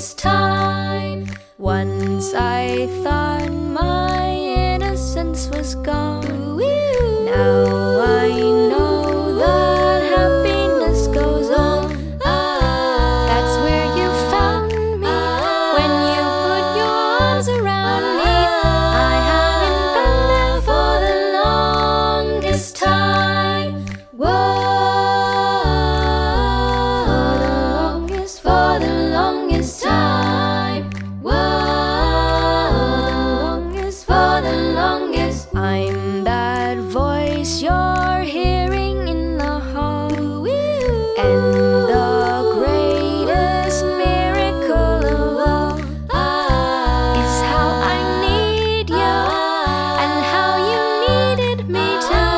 longest time. Once I thought my innocence was gone. Now I know that happiness goes on. That's where you found me when you put your arms around me. I haven't been there for the longest time. Whoa, for the longest time. Whoa, for the longest. I'm that voice you're hearing in the hall, and the greatest miracle of all is how I need you and how you needed me too.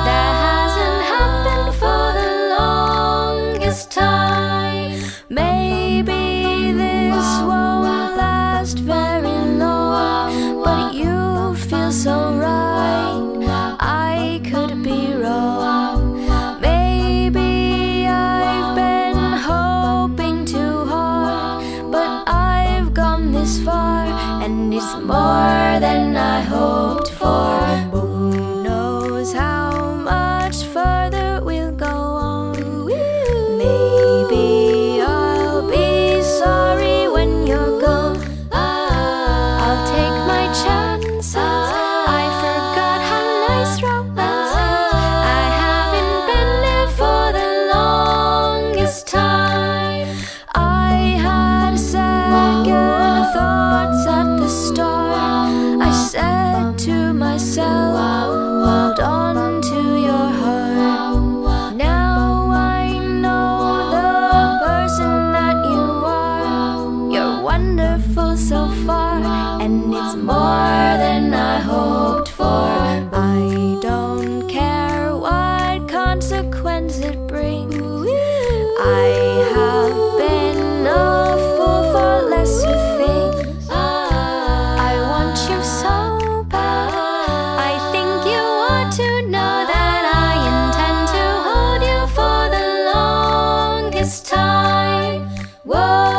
That hasn't happened for the longest time. Maybe this won't last very long, but you feel so right. I could be wrong. Maybe I've been hoping too hard, but I've gone this far, and it's more than I hoped for. Who knows how much further we'll go on? Maybe I'll be sorry when you're gone. I'll take my chances. I forgot how nice romance is. I haven't been there for the longest time. I had second thoughts at the start. I said to myself, hold on to your heart. Now I know the person that you are. You're wonderful so far, and it's more than I hoped for. I don't care what consequence it brings. I have been a fool for lesser things. I want you so bad. I think you ought to know that I intend to hold you for the longest time. Whoa,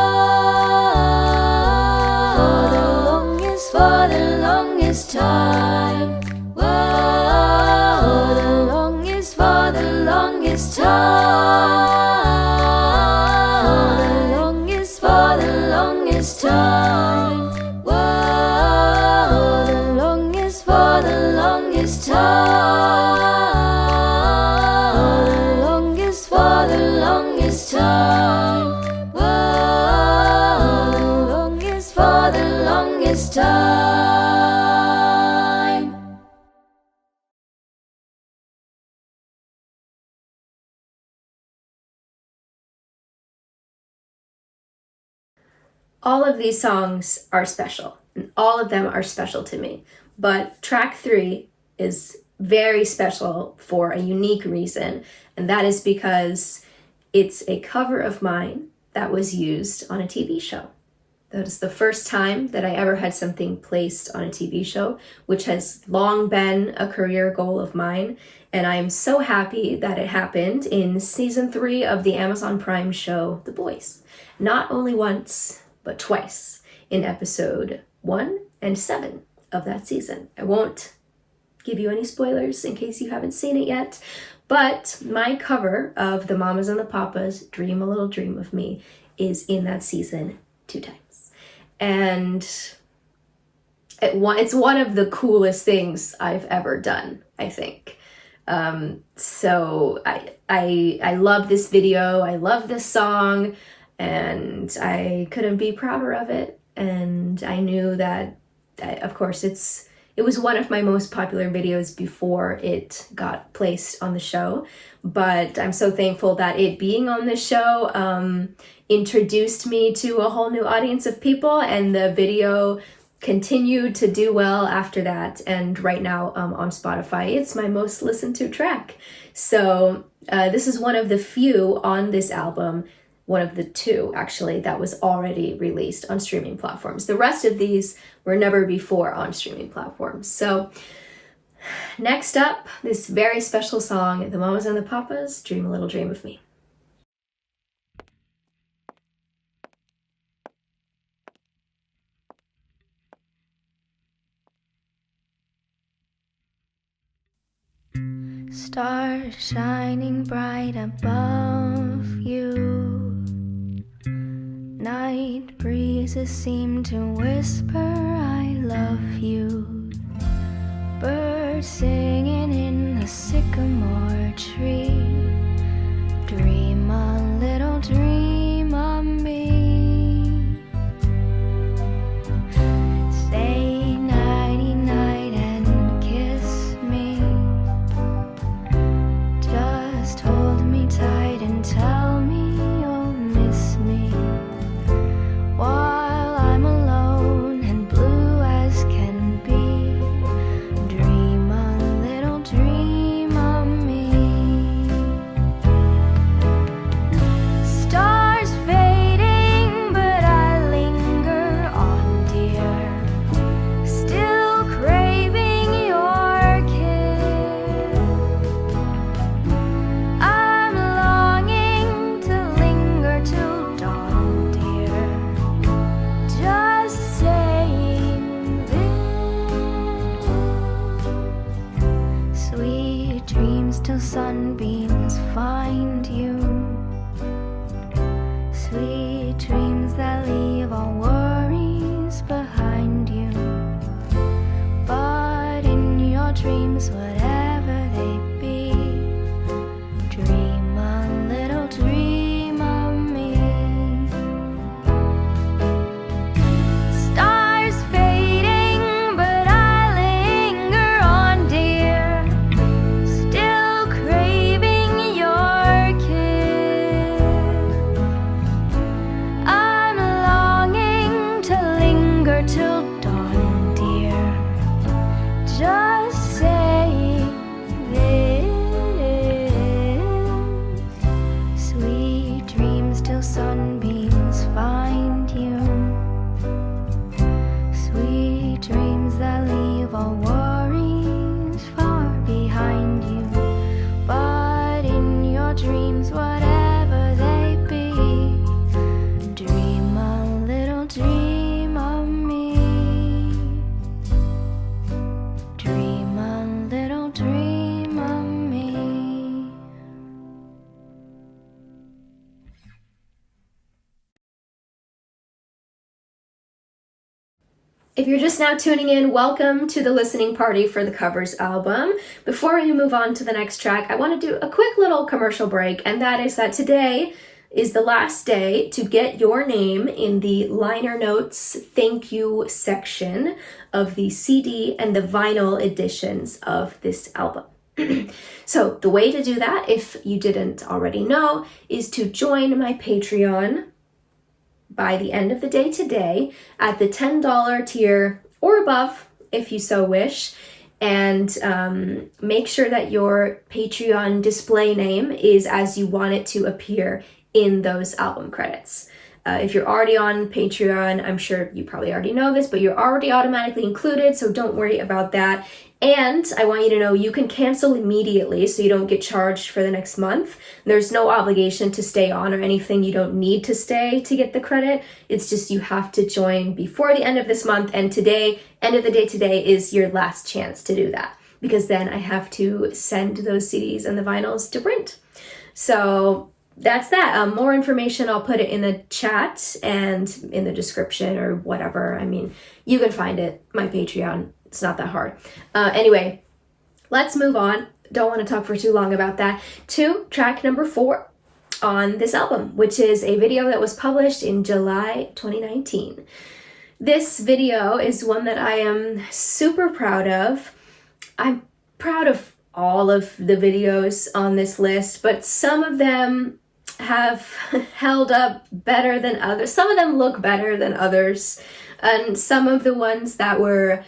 for the longest time. Whoa, for the longest time. For the longest time. Whoa, for the longest time. For the longest time. Whoa, for the longest time. All of these songs are special, and all of them are special to me. But track 3 is very special for a unique reason, and that is because it's a cover of mine that was used on a TV show. That is the first time that I ever had something placed on a TV show, which has long been a career goal of mine. And I'm so happy that it happened in season 3 of the Amazon Prime show, The Boys. Not only once, but twice, in episode 1 and 7 of that season. I won't give you any spoilers in case you haven't seen it yet, but my cover of the Mamas and the Papas, Dream a Little Dream of Me, is in that season 2 times. And it's one of the coolest things I've ever done, I think. So I love this video, I love this song, and I couldn't be prouder of it. And I knew that of course, it was one of my most popular videos before it got placed on the show, but I'm so thankful that it being on the show introduced me to a whole new audience of people, and the video continued to do well after that. And right now on Spotify, it's my most listened to track. So this is one of the few on this album, one of the 2 actually, that was already released on streaming platforms. The rest of these were never before on streaming platforms. So next up, this very special song, The Mamas and the Papas, Dream a Little Dream of Me. Stars shining bright above you. Night breezes seem to whisper, I love you. Birds singing in the sycamore tree. Dream a little dream of me. Say nighty night and kiss me. Just hold me tight and tell me you'll miss me. While I'm alone and blue as can be, dream a little dream of me. Stars fading, but I linger on, dear, still craving your kiss. I'm longing to linger till dawn, dear, just saying this. Sweet dreams till sunbeams find you. Sweet dreams that leave all worries behind you. But in your dreams, whatever they be, dream a little dream of me. Stars fading, but I linger on, dear, still craving your kiss. I'm longing to linger till dawn, dear, just saying this. Sweet dreams till sunbeams find you. Sweet dreams that leave all worries far behind you. But in your dreams, whatever they be, dream a little dream of me. Dream a little dream of me. If you're just now tuning in, welcome to the listening party for the Covers album. Before we move on to the next track, I want to do a quick little commercial break, and that is that today is the last day to get your name in the liner notes thank you section of the CD and the vinyl editions of this album. So the way to do that, if you didn't already know, is to join my Patreon by the end of the day today at the $10 tier or above, if you so wish, and make sure that your Patreon display name is as you want it to appear in those album credits. If you're already on Patreon, I'm sure you probably already know this, but you're already automatically included, so don't worry about that. And I want you to know you can cancel immediately so you don't get charged for the next month. There's no obligation to stay on or anything. You don't need to stay to get the credit. It's just you have to join before the end of this month, and today, end of the day today, is your last chance to do that, because then I have to send those CDs and the vinyls to print. So that's that. More information, I'll put it in the chat and in the description or whatever. I mean, you can find it, my Patreon. It's not that hard. Anyway, let's move on. Don't want to talk for too long about that. To track number 4 on this album, which is a video that was published in July 2019. This video is one that I am super proud of. I'm proud of all of the videos on this list, but some of them have held up better than others. Some of them look better than others. And some of the ones that were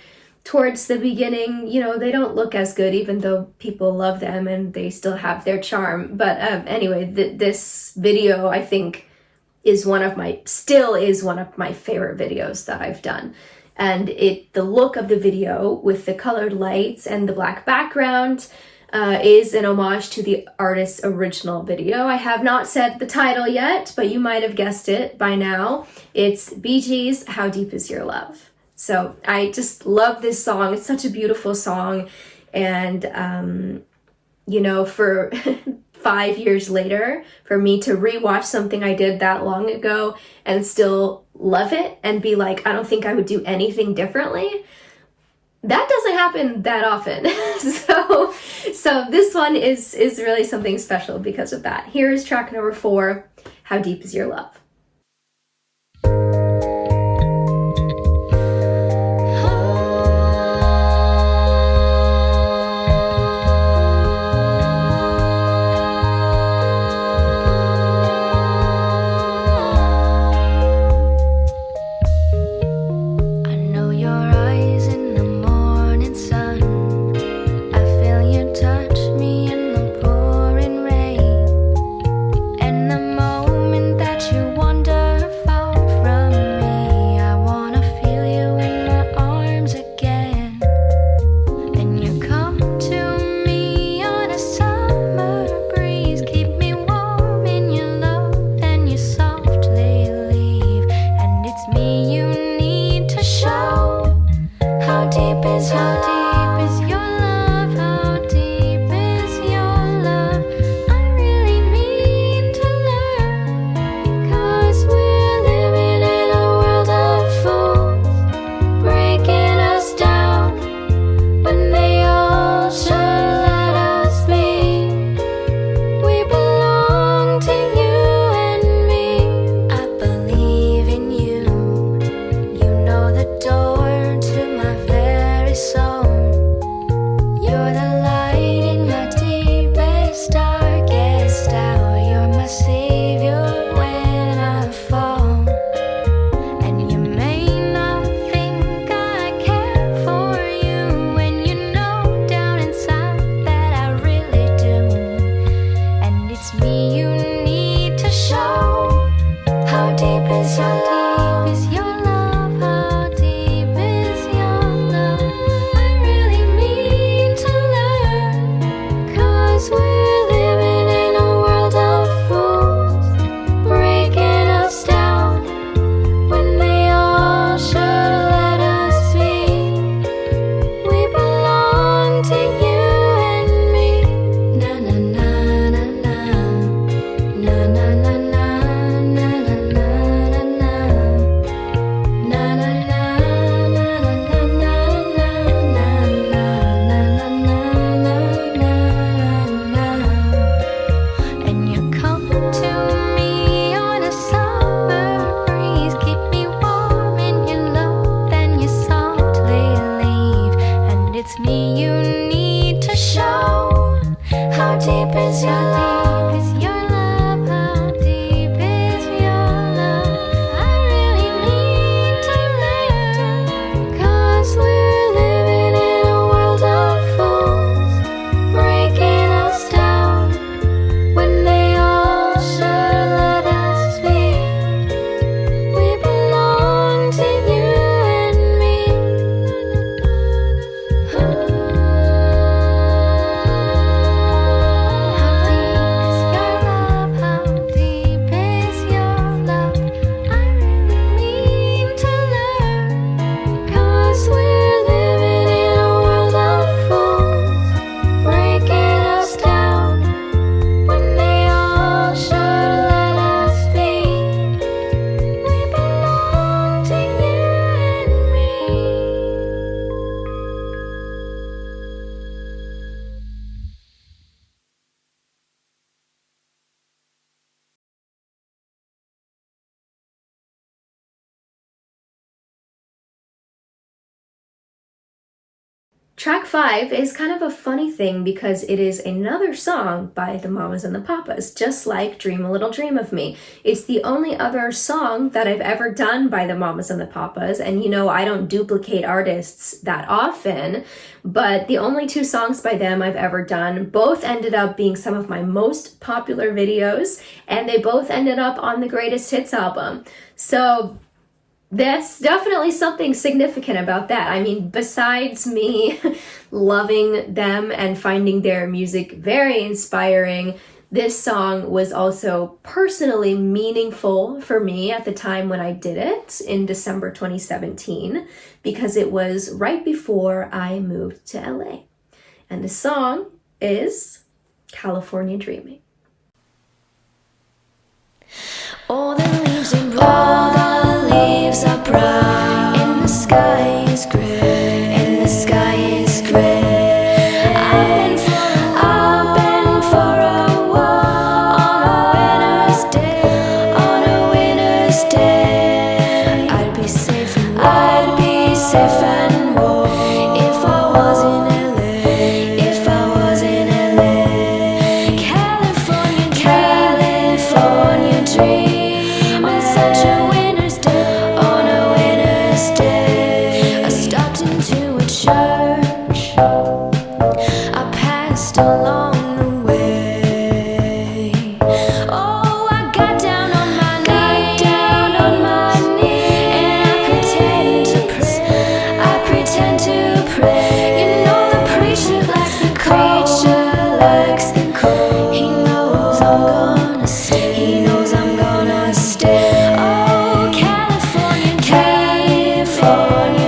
towards the beginning, you know, they don't look as good, even though people love them and they still have their charm. But anyway, this video, I think, is one of my favorite videos that I've done. And the look of the video with the colored lights and the black background is an homage to the artist's original video. I have not said the title yet, but you might have guessed it by now. It's Bee Gees' How Deep Is Your Love? So I just love this song. It's such a beautiful song. And for 5 years later, for me to rewatch something I did that long ago and still love it and be like, I don't think I would do anything differently. That doesn't happen that often. So this one is really something special because of that. Here is track number 4, How Deep Is Your Love? Track 5 is kind of a funny thing because it is another song by the Mamas and the Papas, just like Dream a Little Dream of Me. It's the only other song that I've ever done by the Mamas and the Papas, and I don't duplicate artists that often, but the only 2 songs by them I've ever done both ended up being some of my most popular videos, and they both ended up on the Greatest Hits album. So that's definitely something significant about that. I mean, besides me loving them and finding their music very inspiring, this song was also personally meaningful for me at the time when I did it in December 2017, because it was right before I moved to LA. And the song is California Dreaming. All the leaves are brown, all the leaves are brown, and the sky is gray, and the sky is gray. I've been for a walk on a winter's day, on a winter's day. I'd be safe and warm if I was in LA, if I was in LA. California dream on such a winter's day, on a winter's day. I stopped into a church, I passed along the way. Oh, I got down on my knee, and I pretend to pray. You know the preacher likes the cold. He knows I'm gonna stay. He knows I'm gonna stay. Oh, California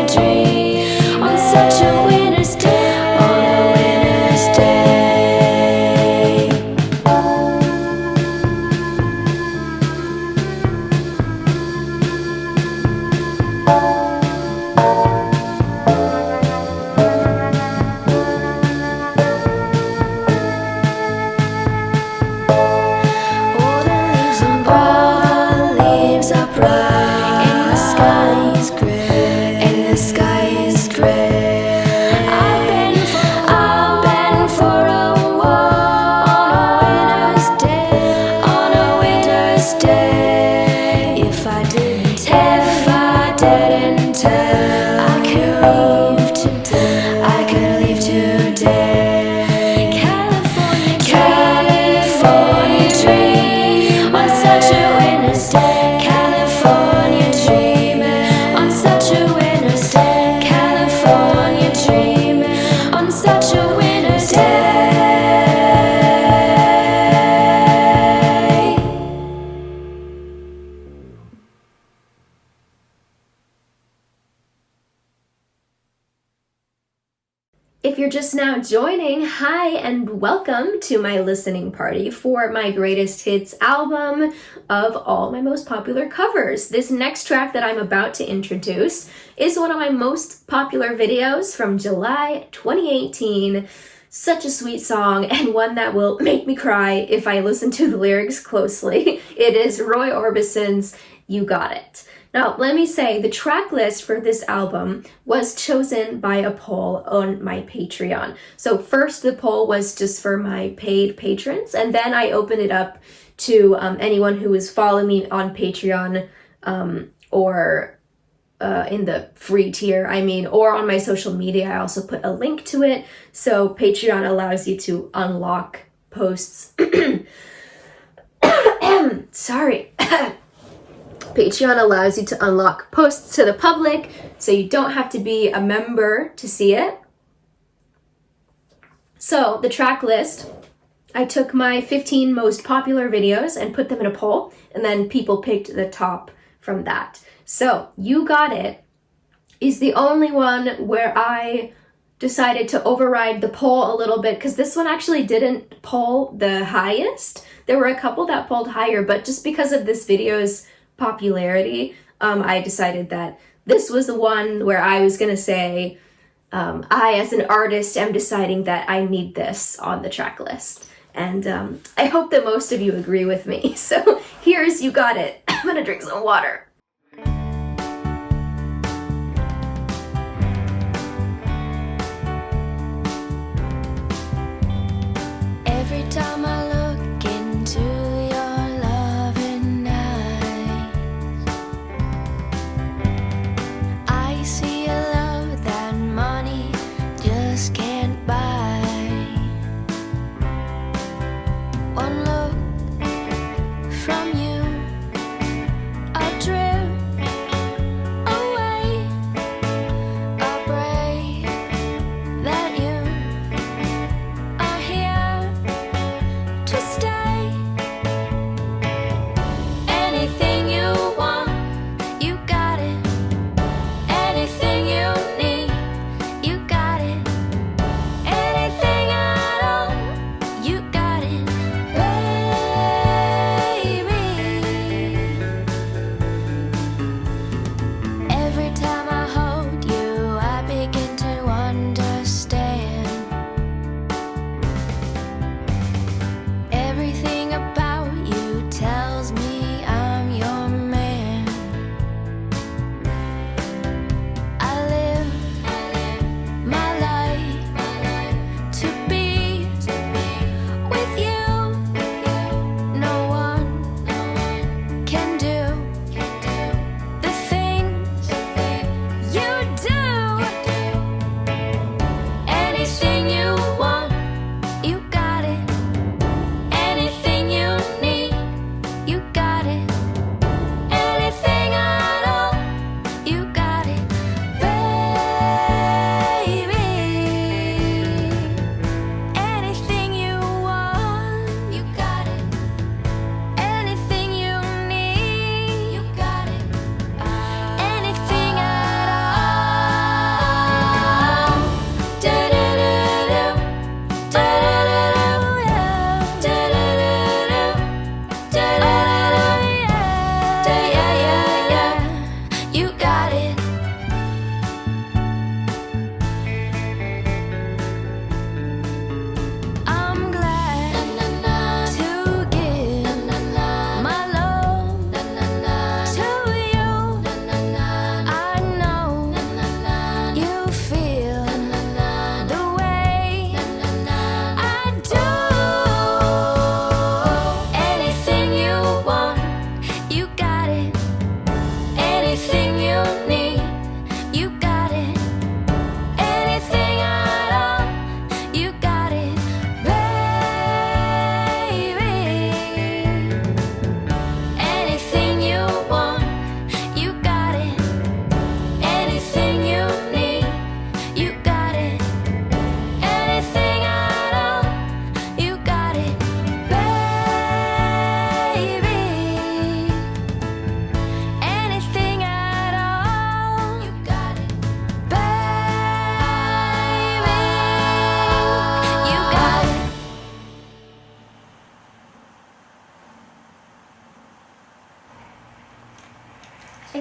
dream on such a winter's day, on a winter's day. All the leaves are bright, and the sky is gray, and the sky is gray. I've been for a walk on a winter's day, on a winter's day. If I didn't tell, I could leave today. California dream on such a winter's day. California dreaming on such a winter's day. California dreaming on such a winter's day. If you're just now joining, hi and welcome to my listening party for my greatest hits album of all my most popular covers. This next track that I'm about to introduce is one of my most popular videos from July 2018. Such a sweet song, and one that will make me cry if I listen to the lyrics closely. It is Roy Orbison's You Got It. Now, let me say, the track list for this album was chosen by a poll on my Patreon. So first, the poll was just for my paid patrons, and then I opened it up to anyone who is following me on Patreon or in the free tier, or on my social media. I also put a link to it. So Patreon allows you to unlock posts. Sorry. Patreon allows you to unlock posts to the public, so you don't have to be a member to see it. So the track list, I took my 15 most popular videos and put them in a poll, and then people picked the top from that. So You Got It is the only one where I decided to override the poll a little bit, because this one actually didn't poll the highest. There were a couple that polled higher, but just because of this video's popularity, I decided that this was the one where I was going to say, I as an artist am deciding that I need this on the track list. And I hope that most of you agree with me. So here's You Got It. I'm going to drink some water. Every time I look into your loving eyes, I see a love that money just can't buy. One look from you, a dream.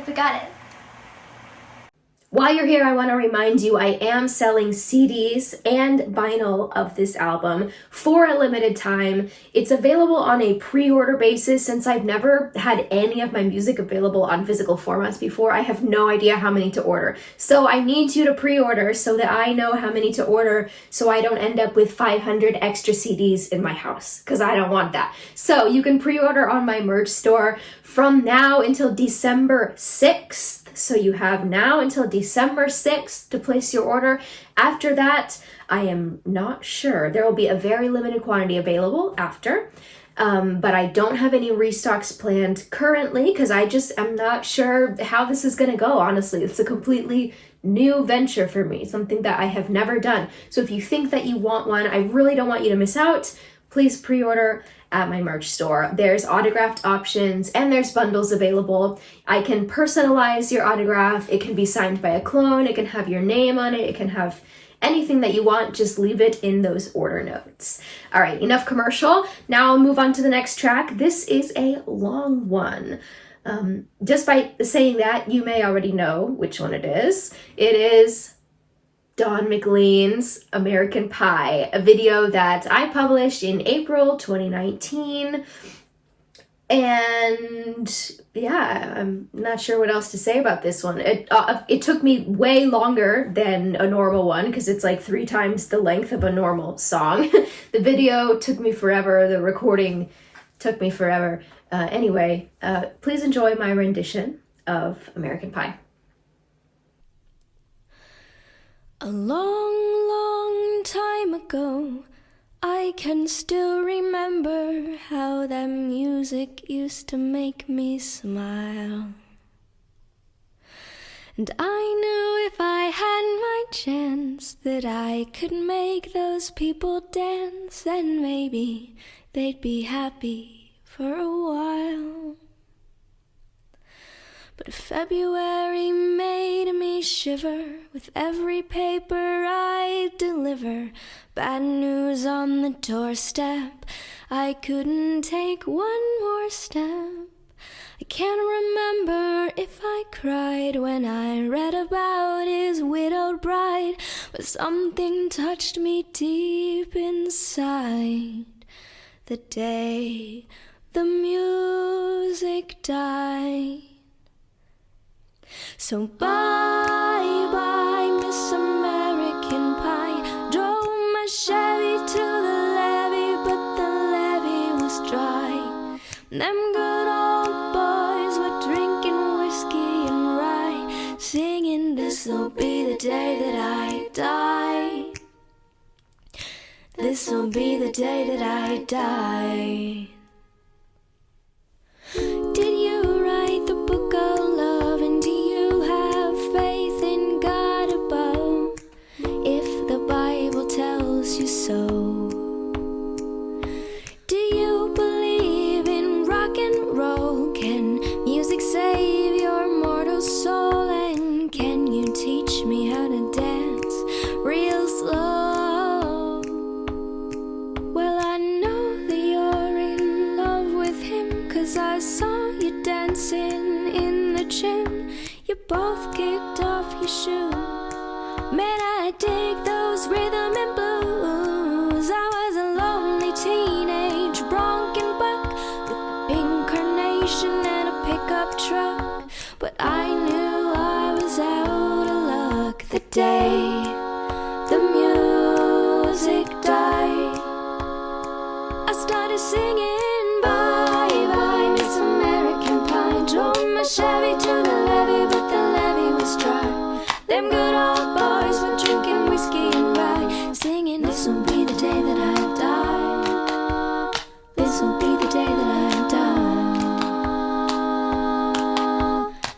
I forgot it. While you're here, I want to remind you I am selling CDs and vinyl of this album for a limited time. It's available on a pre-order basis. Since I've never had any of my music available on physical formats before, I have no idea how many to order. So I need you to pre-order so that I know how many to order, so I don't end up with 500 extra CDs in my house, because I don't want that. So you can pre-order on my merch store from now until December 6th. So you have now until December 6th to place your order. After that, I am not sure. There will be a very limited quantity available after. But I don't have any restocks planned currently because I just am not sure how this is going to go, honestly. It's a completely new venture for me, something that I have never done. So if you think that you want one, I really don't want you to miss out. Please pre-order at my merch store. There's autographed options and there's bundles available. I can personalize your autograph. It can be signed by a clone. It can have your name on it. It can have anything that you want. Just leave it in those order notes. All right, enough commercial. Now I'll move on to the next track. This is a long one. Just by saying that, you may already know which one it is. It is Don McLean's American Pie, a video that I published in April 2019. And yeah, I'm not sure what else to say about this one. It took me way longer than a normal one because it's like 3 times the length of a normal song. The video took me forever. The recording took me forever. Anyway, please enjoy my rendition of American Pie. A long, long time ago, I can still remember how that music used to make me smile. And I knew if I had my chance that I could make those people dance, and maybe they'd be happy for a while. But February made me shiver with every paper I deliver. Bad news on the doorstep, I couldn't take one more step. I can't remember if I cried when I read about his widowed bride, but something touched me deep inside the day the music died. So bye-bye, Miss American Pie. Drove my Chevy to the levee, but the levee was dry. Them good old boys were drinking whiskey and rye, singing, this'll be the day that I die. This'll be the day that I die. Did you write the book of love, and do you have faith in God above? If the Bible tells you so, do you believe in rock and roll? Can music save your mortal soul? And can you teach me how to dance real slow? Well, I know that you're in love with him, 'cause I saw you dancing in the gym. You both kicked off your shoe. Man, I dig those rhythm and blues. I was a lonely teenage bronco buck with a pink carnation and a pickup truck, but I knew I was out of luck the day the music died. I started singing, bye-bye, Miss American Pie. Drove my Chevy to the levee, but the levee was dry. Them good old boys were drinking whiskey and rye, singing, this'll be the day that I die. This'll be the day that I die.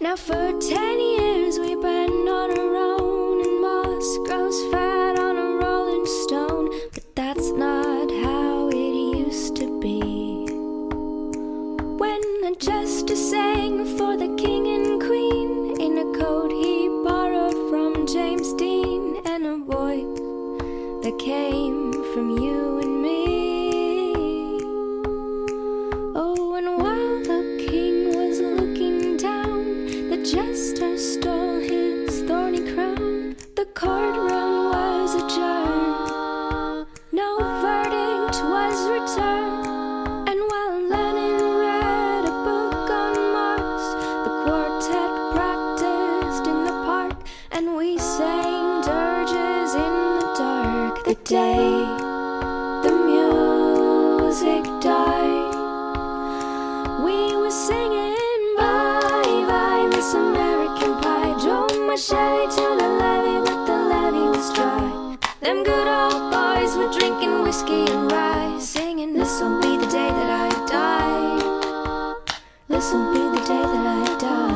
Now for 10 years we've been on our own, and moss grows fat on a rolling stone, but that's not how it used to be. When a jester sang for the king and queen in a coat he borrowed from James Dean, and a voice that came from you and me. Oh, and while the king was looking down, the day the music died. We were singing bye bye Miss American Pie. Drove my Chevy to the levee, but the levee was dry. Them good old boys were drinking whiskey and rye, singing this'll be the day that I die. This'll be the day that I die.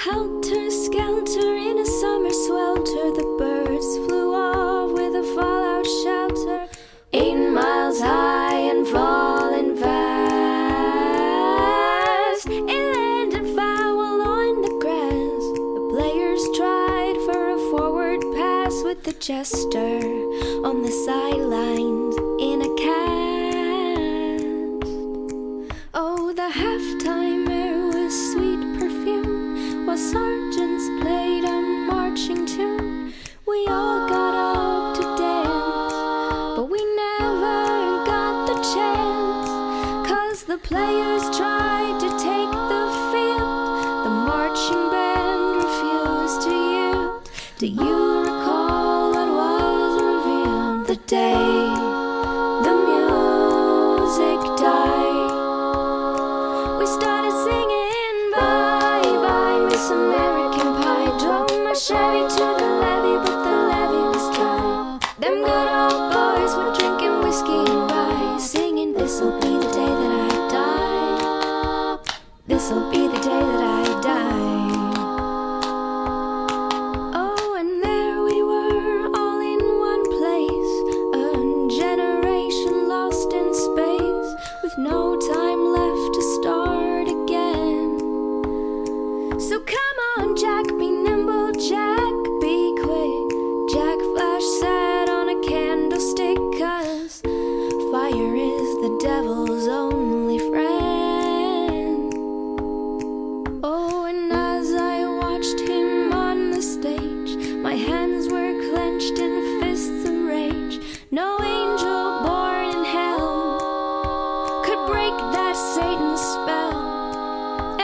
Helter skelter in a summer swelter, the birds flew off with a fallout shelter. 8 miles high and falling fast, it landed foul on the grass. The players tried for a forward pass with the jester on the sidelines in a cast. Oh, the halftime air was sweet perfume, while sergeants played a marching tune. We all got up to dance, but we never got the chance, 'cause the players tried to take the field. The marching band refused to yield. Do you recall what was revealed? The day the music died, we started singing bye bye Miss American Pie. Drove my Chevy to the levee, but the levee was dry. Them good old boys were drinking whiskey and rye, singing this'll be the day that I die. This'll be the day that I die. Oh, and there we were, all in one place, a generation lost in space, with no time left to start again. So come on, Jack, be nimble, Jack, be quick. Jack Flash sat on a candlestick, 'cause fire is the devil's only friend. Oh, and as I watched him on the stage, my hands were clenched in fists of rage. No angel born in hell could break that Satan's spell.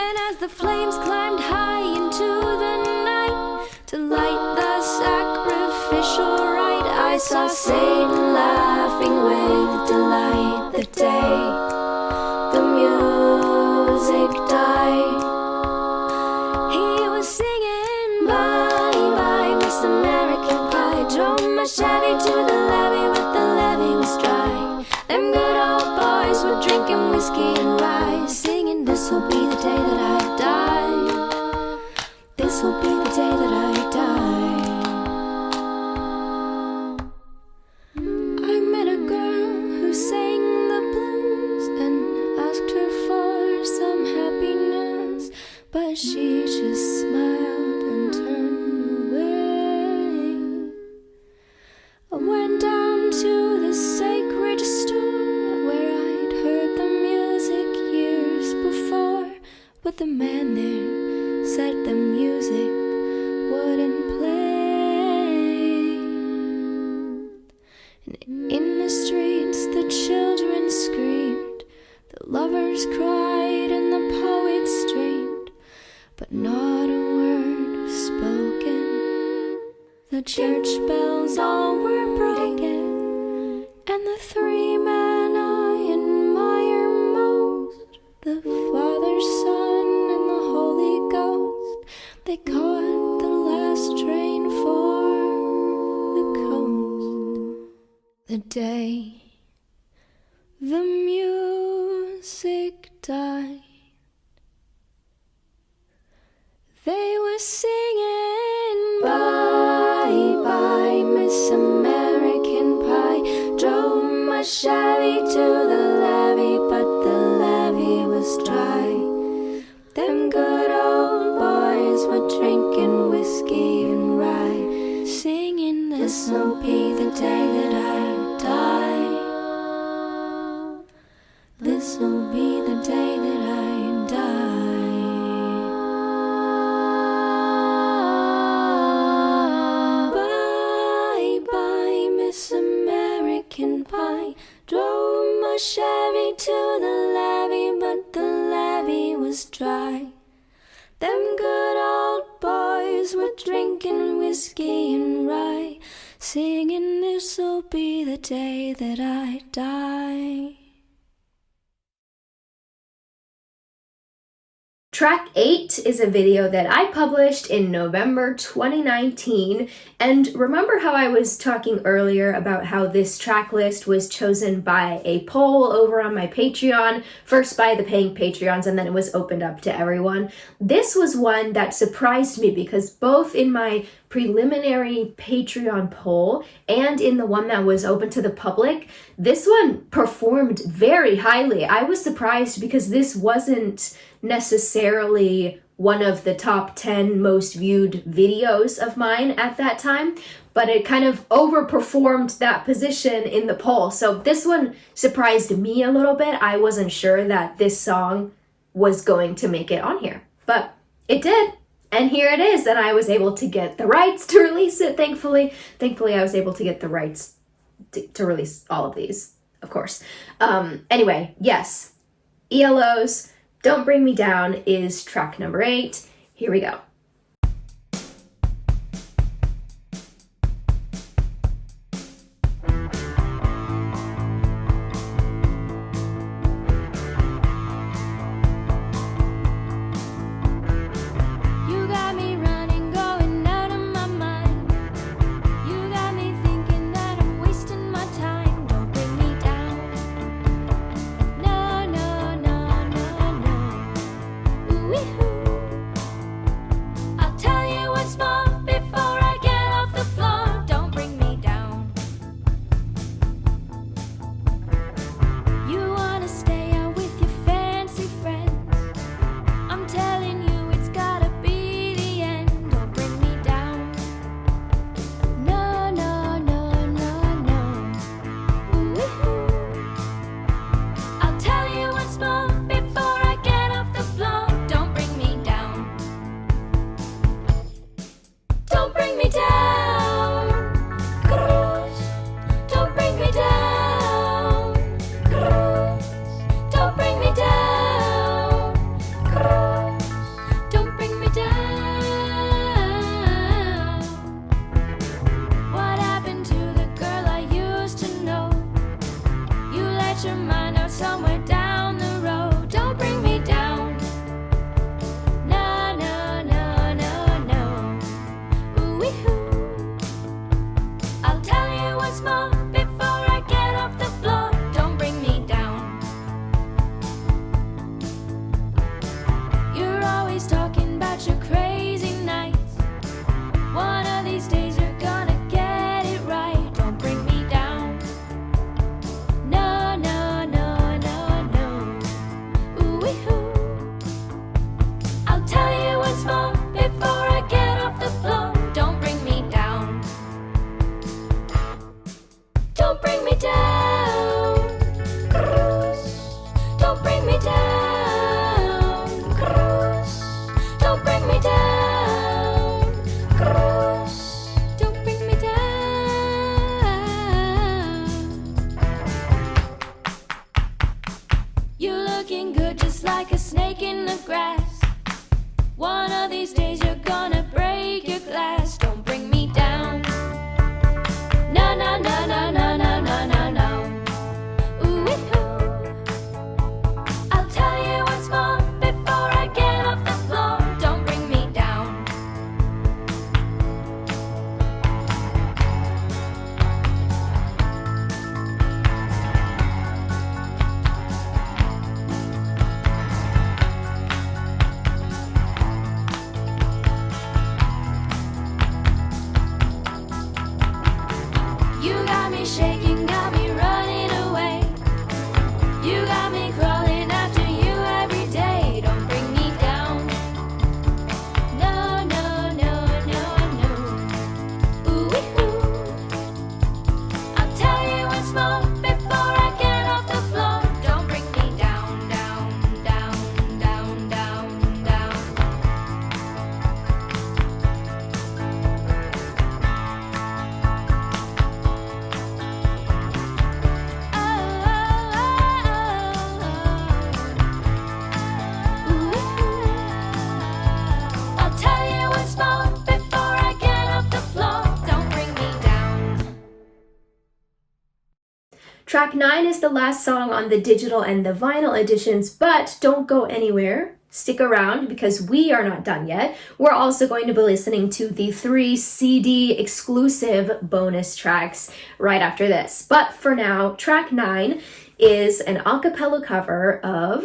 And as the flames climbed high into the night to light the sacrificial rite, I saw Satan laughing with delight. The day the music died, he was singing bye bye Miss American Pie. Drove my Chevy to the levee, but the levee was dry. Them good old boys were drinking whiskey and rye, singing this'll be the day that I die. This'll be the day that I die. I met a girl who sang the blues and asked her for some happiness, but she just smiled and turned away. I went down to the sacred store where I'd heard the music years before, but the man there said the music wouldn't play. And in the streets the children screamed, the lovers cried, and the poets dreamed, but not a word was spoken. The church bells all were broken, and the 3 men I admire most, the Father, Son, and the Holy Ghost, they caught the last train for the coast. The day the music died, they were singing bye bye Miss American Pie. Drove my Chevy to the levee, but the levee was dry. Them good old boys were drinking whiskey and rye, singing this'll be the day that I die. This'll be the day that I die. Bye bye Miss American Pie. Drove my Chevy to the levee, but the levee was dry. Them good old boys were drinking whiskey whiskey and rye, singing this'll be the day that I die. Track 8 is a video that I published in November 2019, and remember how I was talking earlier about how this track list was chosen by a poll over on my Patreon, first by the paying Patreons, and then it was opened up to everyone. This was one that surprised me because both in my preliminary Patreon poll and in the one that was open to the public, this one performed very highly. I was surprised because this wasn't necessarily one of the top 10 most viewed videos of mine at that time, but it kind of overperformed that position in the poll. So this one surprised me a little bit. I wasn't sure that this song was going to make it on here, but it did. And here it is, and I was able to get the rights to release it, thankfully. Thankfully, I was able to get the rights to release all of these, of course. Anyway, yes, ELO's Don't Bring Me Down is track number 8. Here we go. You got me running, going out of my mind. You got me thinking that I'm wasting my time. Don't bring me down. No, no, no, no, no. Ooh-wee-hoo. Track 9 is the last song on the digital and the vinyl editions, but don't go anywhere. Stick around because we are not done yet. We're also going to be listening to the 3 CD exclusive bonus tracks right after this. But for now, track 9 is an a cappella cover of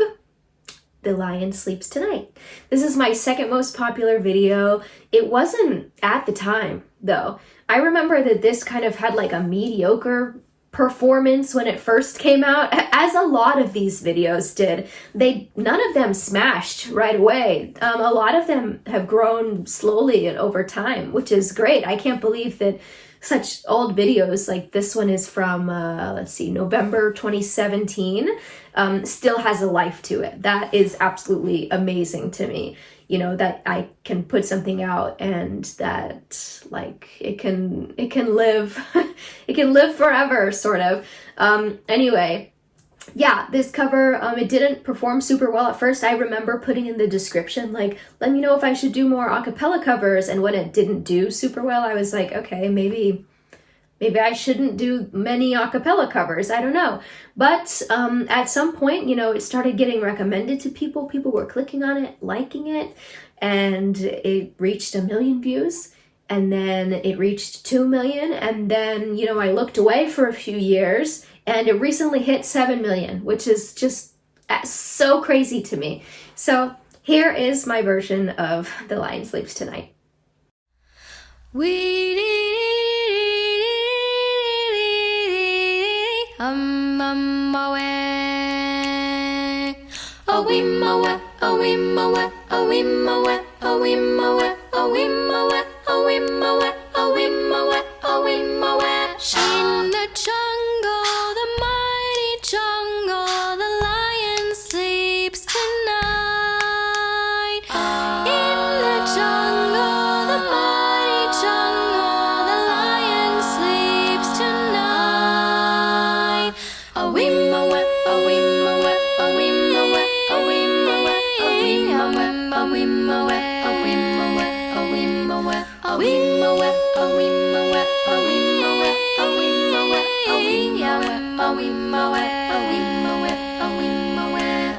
The Lion Sleeps Tonight. This is my second most popular video. It wasn't at the time, though. I remember that this kind of had like a mediocre performance when it first came out, as a lot of these videos did. None of them smashed right away. A lot of them have grown slowly and over time, which is great. I can't believe that such old videos, like this one is from, November 2017, still has a life to it. That is absolutely amazing to me. You know, that I can put something out and that like it can live, it can live forever, sort of. Anyway, yeah, this cover, it didn't perform super well at first. I remember putting in the description, like, let me know if I should do more a cappella covers. And when it didn't do super well, I was like, okay, maybe I shouldn't do many a cappella covers. I don't know. But at some point, you know, it started getting recommended to people. People were clicking on it, liking it, and it reached 1 million views. And then it reached 2 million. And then, you know, I looked away for a few years and it recently hit 7 million, which is just so crazy to me. So here is my version of The Lion Sleeps Tonight. In the jungle, the mighty jungle, the lion sleeps tonight. In the jungle, the mighty jungle, the lion sleeps tonight.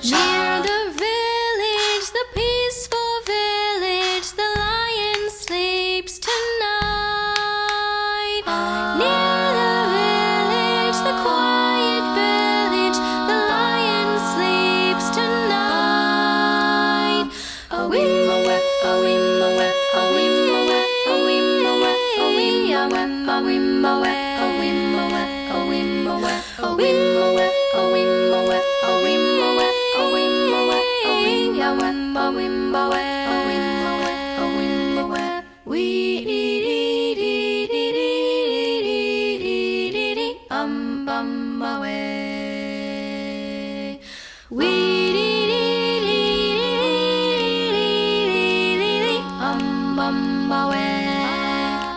Near the village, the peaceful village, the lion sleeps tonight. Near the village, the quiet village, the lion sleeps tonight.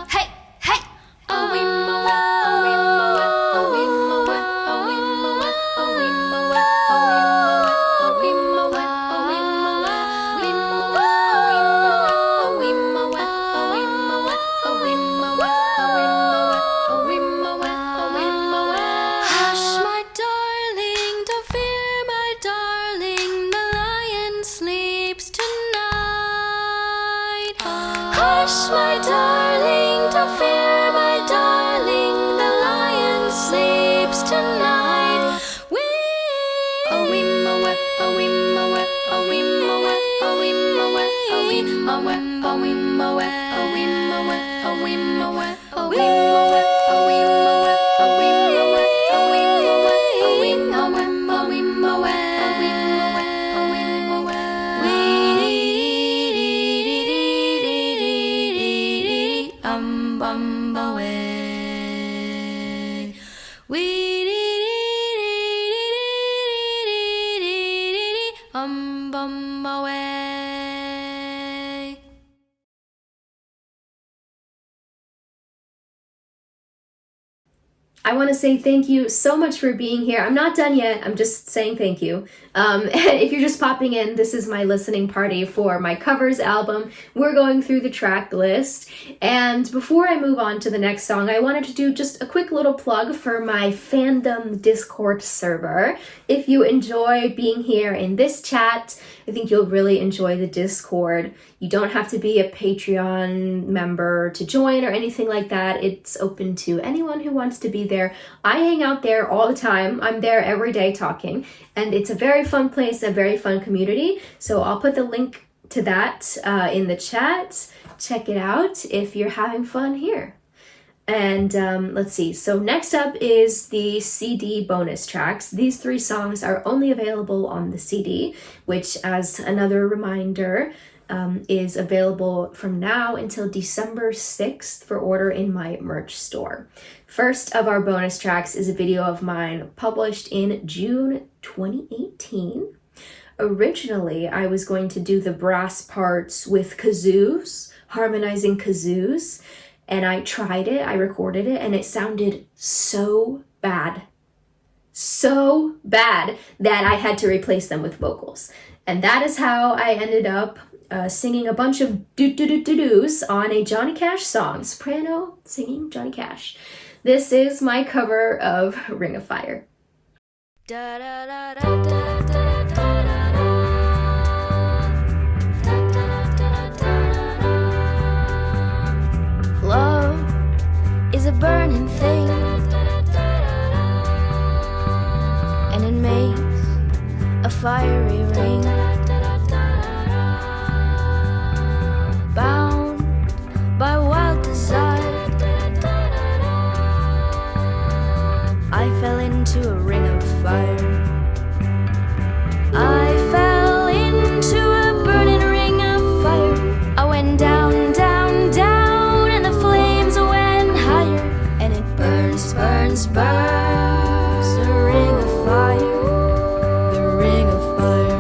Hey, hey! Hush, my darling, don't fear, my darling, the lion sleeps tonight. Hush, my darling, don't fear, my darling, the lion sleeps tonight. I want to say thank you so much for being here. I'm not done yet. I'm just saying thank you. If you're just popping in, this is my listening party for my covers album. We're going through the track list. And before I move on to the next song, I wanted to do just a quick little plug for my fandom Discord server. If you enjoy being here in this chat, I think you'll really enjoy the Discord. You don't have to be a Patreon member to join or anything like that. It's open to anyone who wants to be there. I hang out there all the time. I'm there every day talking, and it's a very fun place, a very fun community. So I'll put the link to that in the chat. Check it out if you're having fun here. And let's see. So next up is the CD bonus tracks. These 3 songs are only available on the CD, which, as another reminder, is available from now until December 6th for order in my merch store. First of our bonus tracks is a video of mine published in June 2018. Originally, I was going to do the brass parts with kazoos, harmonizing kazoos, and I tried it, I recorded it, and it sounded so bad that I had to replace them with vocals. And that is how I ended up singing a bunch of do-do-do-do-do's on a Johnny Cash song. Soprano singing Johnny Cash. This is my cover of Ring of Fire. Love is a burning thing, and it makes a fiery ring. Bound by wild desire, I fell into a ring of fire. I fell into a burning ring of fire. I went down, down, down, and the flames went higher, and it burns, burns, burns. The ring of fire, the ring of fire.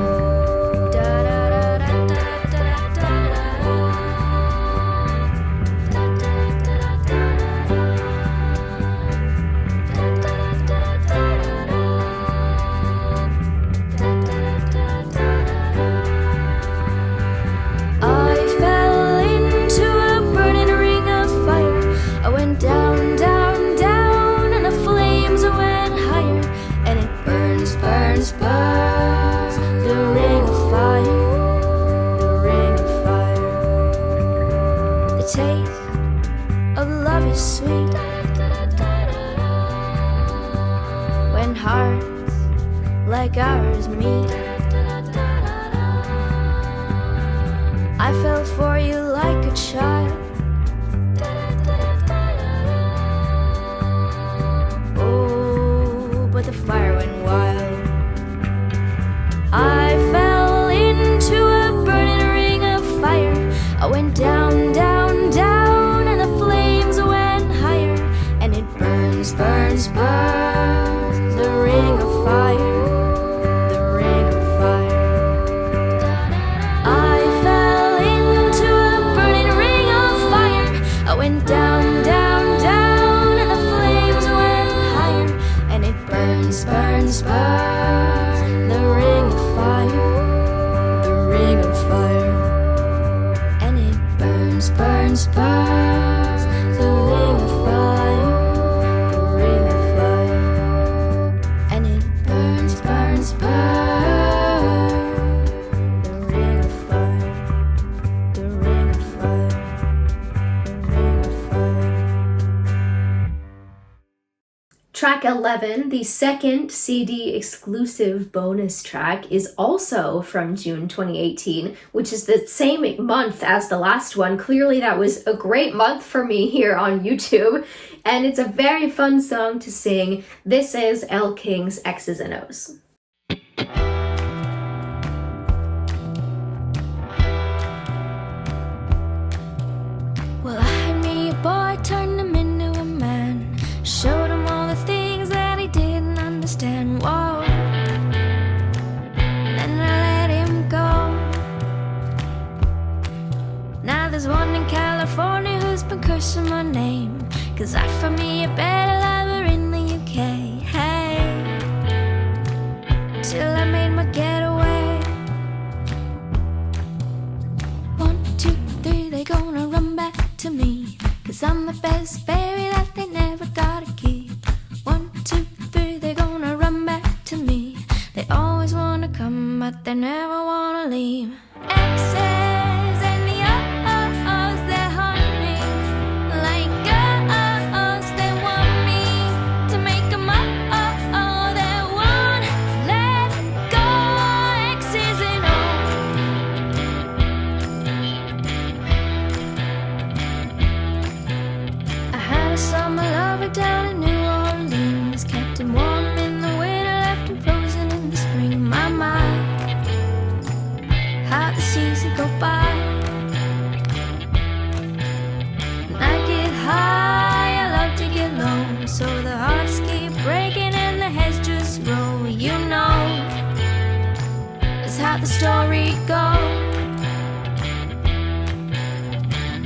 Da da da da da da da da. I fell into a burning ring of fire. I went down, down, down, and the flames went higher, and it burns, burns, burns. The ring of fire, the ring of fire. The taste of love is sweet when hearts like ours meet. I fell for you like a child. Oh, but the fire went wild. I fell into a burning ring of fire. I went down, down, down, and the flames went higher, and it burns, burns, burns. The ring of fire, the ring of fire. I fell into a burning ring of fire. I went down, down, down, and the flames went higher, and it burns, burns, burns. The ring of fire, the ring of fire, and it burns, burns, burns. The ring of fire, the ring of fire, and it burns, burns, burns. The ring of fire, the ring of fire, the ring of fire. Track 11, the second CD exclusive bonus track, is also from June 2018, which is the same month as the last one. Clearly that was a great month for me here on YouTube, and it's a very fun song to sing. This is Elle King's Exs and Ohs. Well, I had me a boy, turned him into a man, showed him all the things that he didn't understand. Whoa. Then I let him go. Now there's one in California who's been cursing my name, 'cause I found me a better lover in the the best baby that they never gotta keep. 1, 2, 3, they're gonna run back to me. They always wanna come, but they never wanna leave. Exes and the Ohs, they haunt me like ghosts. They want me to make them up. They won't let go. Exes and Ohs. I had a summer lover down in New Orleans, kept him warm in the winter, left him frozen in the spring. My mind, how the seasons go by. When I get high, I love to get low, so the hearts keep breaking and the heads just roll. You know, that's how the story goes.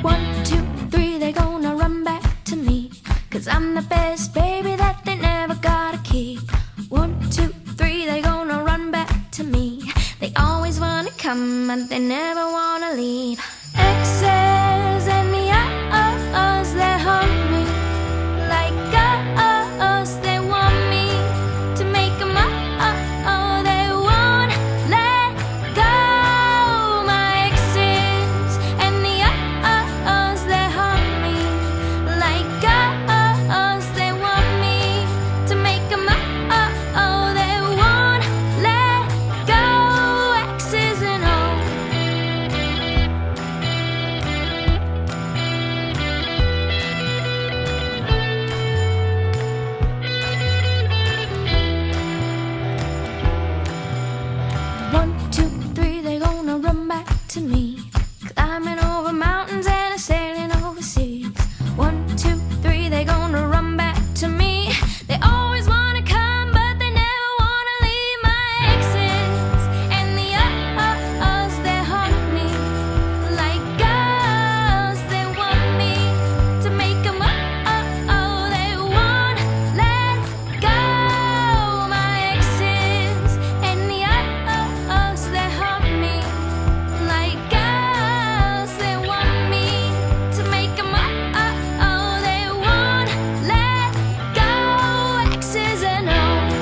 1, 2, 3, they're gonna run back to me, 'cause I'm the best baby that they never gotta keep. 1, 2, 3, they're gonna run back to me. They always wanna come, but they never wanna leave. Exes and the Ohs, they haunt me like ghosts. They want me to make them up. They won't let go. My exes and the Ohs, they haunt me like ghosts. They want me to make them up. They won't let go. Exes and Ohs. One, 2, 3, they're gonna run back to me, climbing over mountains and sailing overseas. 1, 2, 3, they're gonna run back to me. They always wanna come, but they never wanna leave. My exes and the Ohs, they haunt me like ghosts. They want me to make them up. They won't let go. My exes and the Ohs, they haunt me like ghosts. They want me to make them up. They won't let go. Exes and Ohs.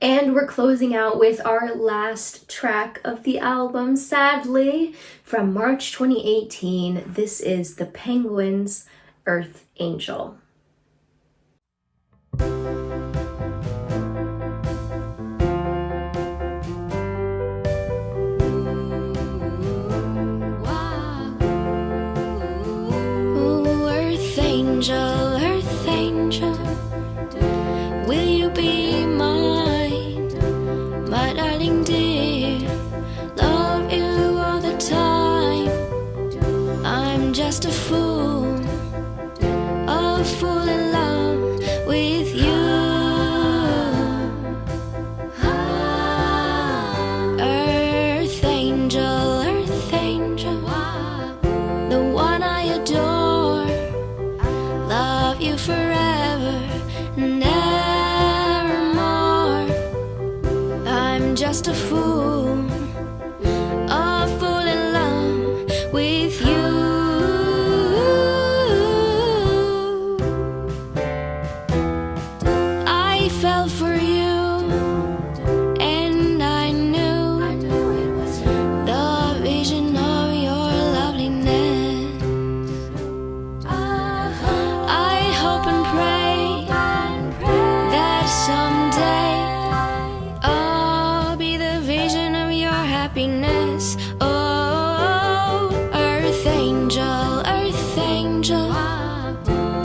And we're closing out with our last track of the album, sadly, from March 2018. This is The Penguins' Earth Angel. Ooh, Earth angel, will you be mine, my darling dear? Love you all the time. I'm just a fool in love with you. Earth angel, the one I adore. Love you forever and evermore. I'm just a fool in love with you. I fell for you, and I knew it was the vision of your loveliness. I hope and pray that someday I'll be the vision of your happiness. Oh, earth angel,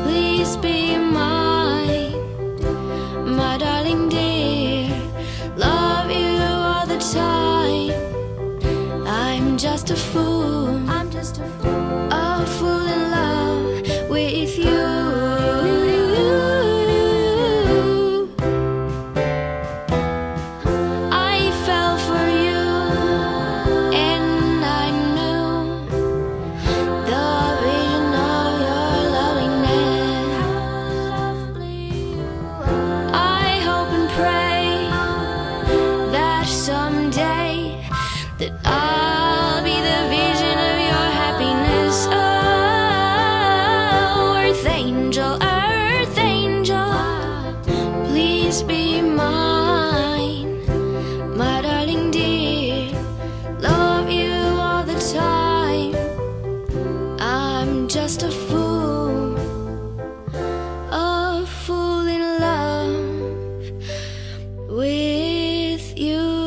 please be mine, my darling dear. Love you all the time. I'm just a fool in love with you. I be mine, my darling dear. Love you all the time. I'm just a fool in love with you.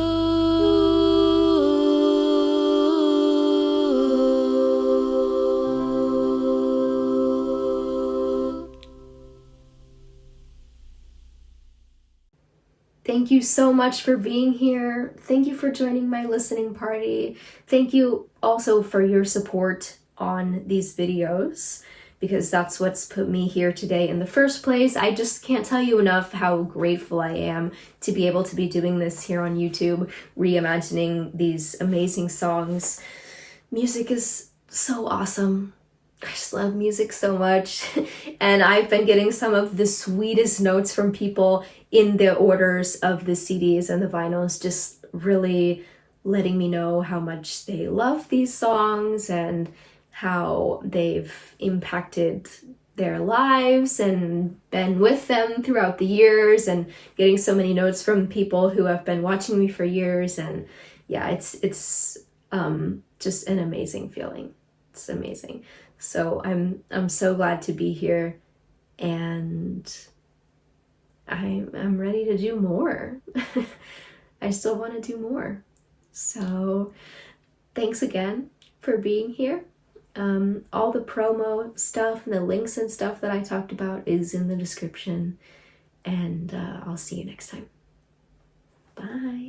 Thank you so much for being here. Thank you for joining my listening party. Thank you also for your support on these videos, because that's what's put me here today in the first place. I just can't tell you enough how grateful I am to be able to be doing this here on YouTube, reimagining these amazing songs. Music is so awesome. I just love music so much. And I've been getting some of the sweetest notes from people in the orders of the CDs and the vinyls, just really letting me know how much they love these songs and how they've impacted their lives and been with them throughout the years, and getting so many notes from people who have been watching me for years. And yeah, it's just an amazing feeling. It's amazing. So I'm so glad to be here, and I'm ready to do more. I still want to do more. So thanks again for being here. All the promo stuff and the links and stuff that I talked about is in the description, and I'll see you next time. Bye.